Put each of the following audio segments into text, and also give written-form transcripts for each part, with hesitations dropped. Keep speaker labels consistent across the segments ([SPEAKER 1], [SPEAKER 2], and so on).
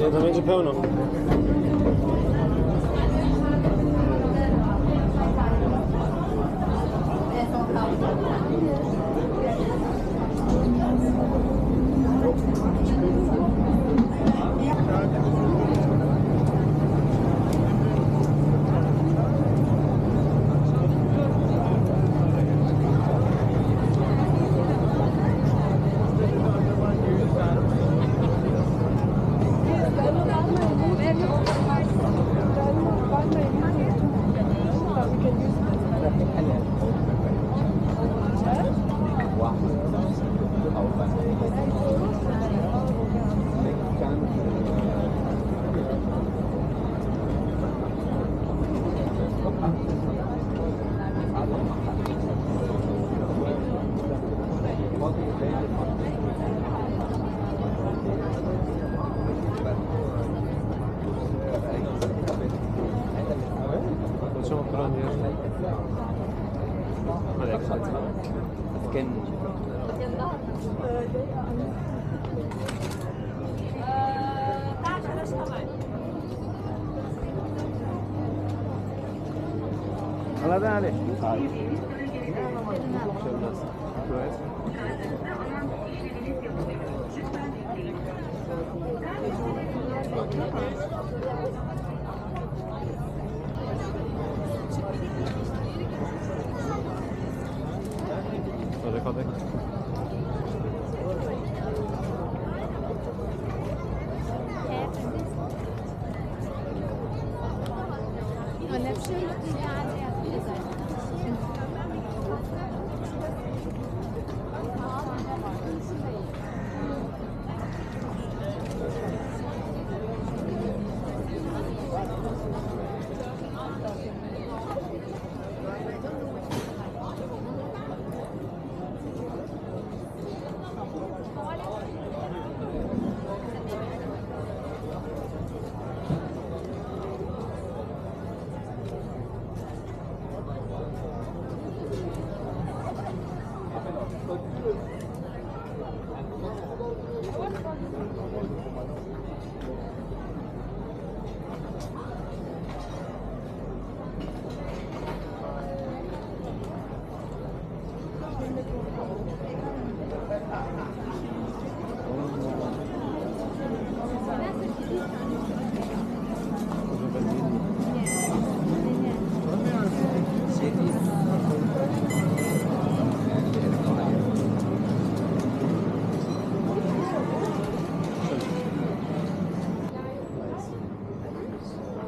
[SPEAKER 1] Esattamente pełno. Facciamo prendere. Alex, scan. Alla bene. Hadi.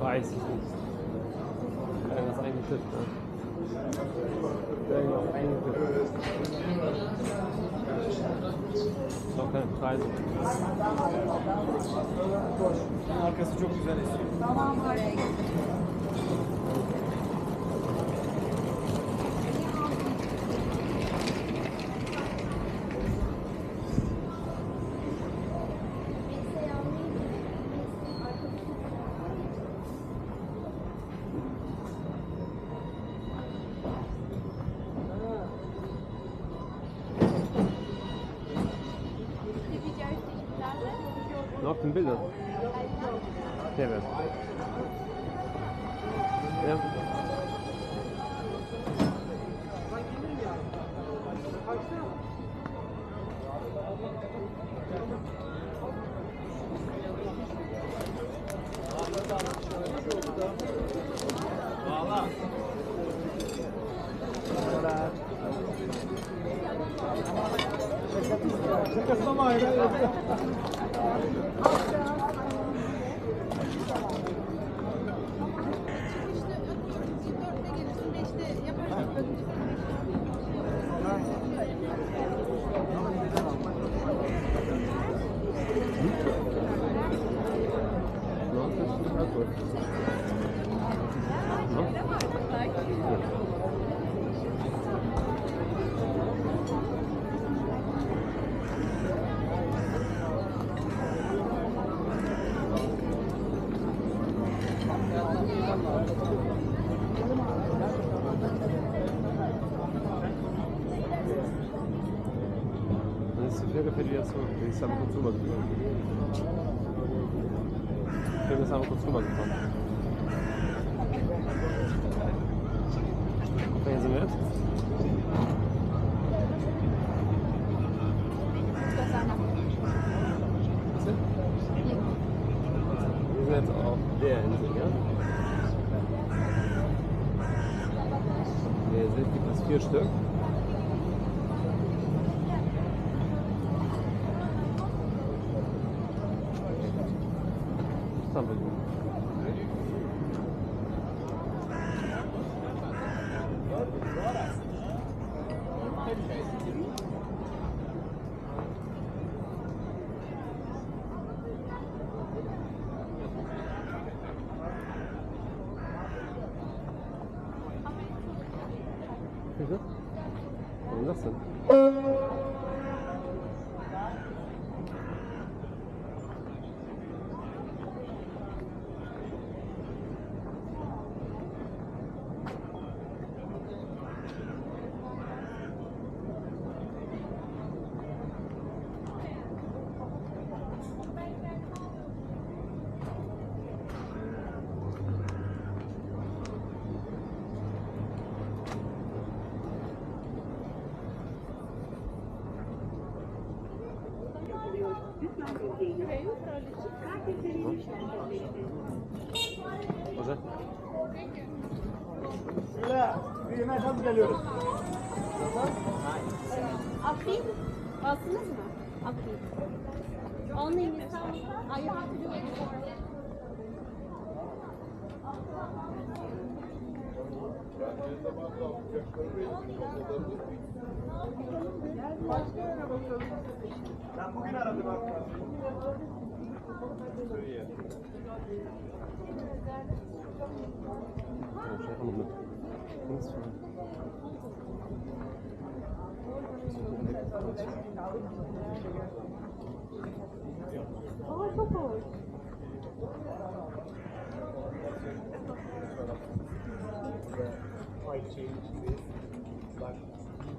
[SPEAKER 1] Weiß ich nicht. Das ist eingetippt, ne? Irgendwas eingetippt. Ist noch keine Preise.
[SPEAKER 2] Arkası çok güzel esiyor. Tamam abi.
[SPEAKER 1] Noch ein Bilder. Evet. Ja. Adesso fai la filiazione, devi stare con tu. können das aber kurz rübergekommen. Welchen sind wir jetzt? Wir sind jetzt auf der Insel, ja? Der Insel gibt es 4 Stück. Das haben wir gut. Wieso? Warum das denn? Hocam.
[SPEAKER 2] Şöyle bir yemek alıp geliyoruz.
[SPEAKER 3] Akbil, bastınız mı? Akbil. Only in the town. You have to do it before.
[SPEAKER 2] Ben bugün aradım arkadaşlar.
[SPEAKER 3] Aa, çok hoş.
[SPEAKER 2] Ayçiçeğin içindeyiz. Bak,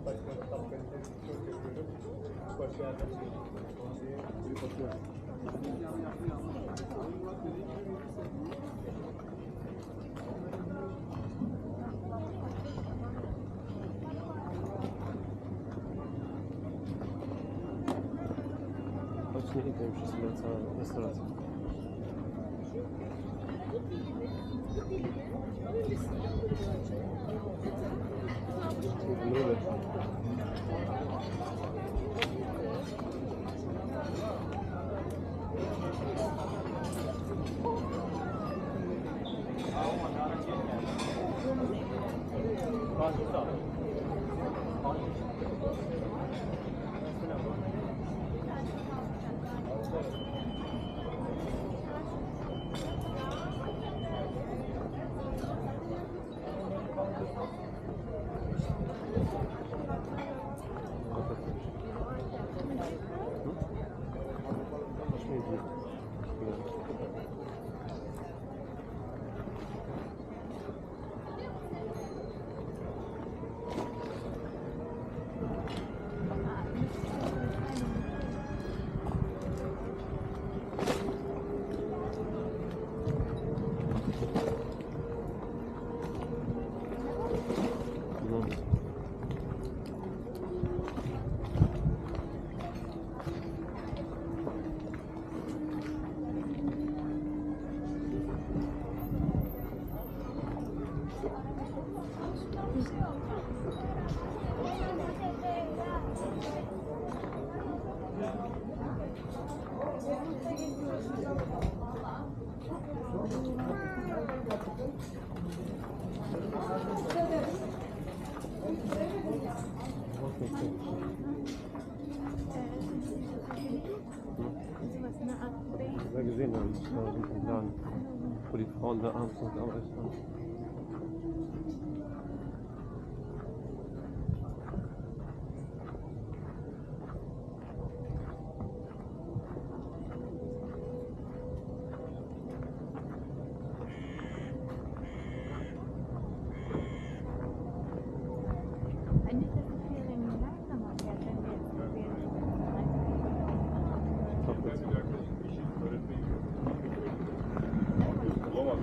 [SPEAKER 2] başka tat kalitesi çok yapıyorum. Başka yerden bir bakıyorum.
[SPEAKER 1] Очень не wiem, czy sobie cała restauracja. Mrówy. Da gesehen haben, im Laden, wo die Frauen da abends noch gearbeitet haben.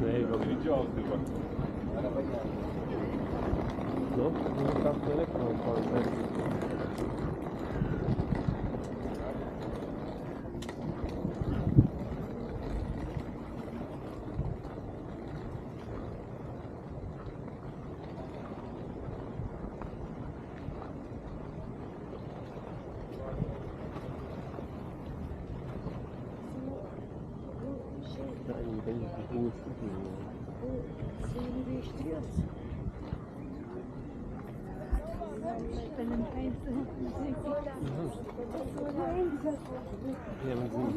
[SPEAKER 1] Nee, warum?
[SPEAKER 2] Birinci aldı bak. Araba geldi.
[SPEAKER 1] No, bunu kaptana kadar. Yani ben bunu istiyorum.
[SPEAKER 3] Şeyini değiştiriyor musun? Benim
[SPEAKER 1] Ja, mit Sinn.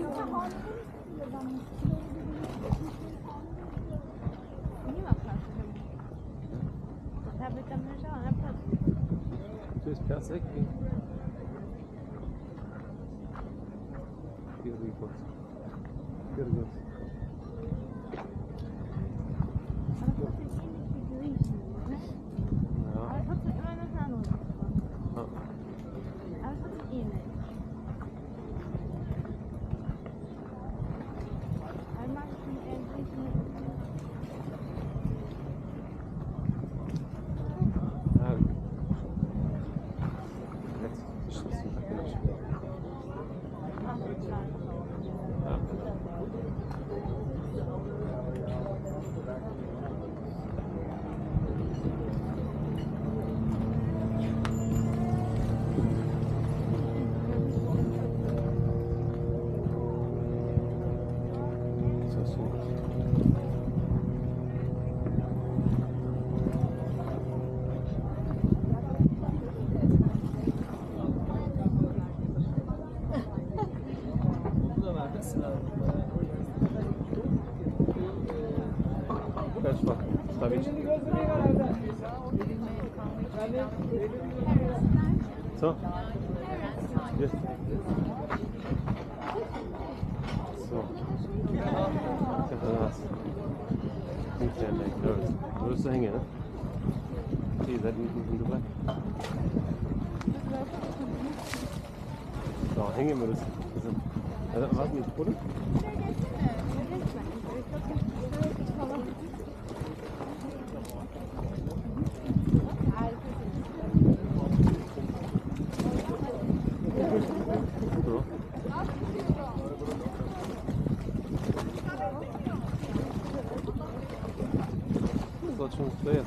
[SPEAKER 1] Tu es perfekt. Görüyoruz. Görüyoruz. Ja. Ha. Ha. Jetzt beschließen wir gleich. Ja. So, so. Kaç bak. Tabii. So. Yes. So. Biraz. Mükemmel. Evet. Burası hängen. İyi de nicht dabei. So, hängen wir das. Also, was nicht, oder? So. Das hat schon geklärt.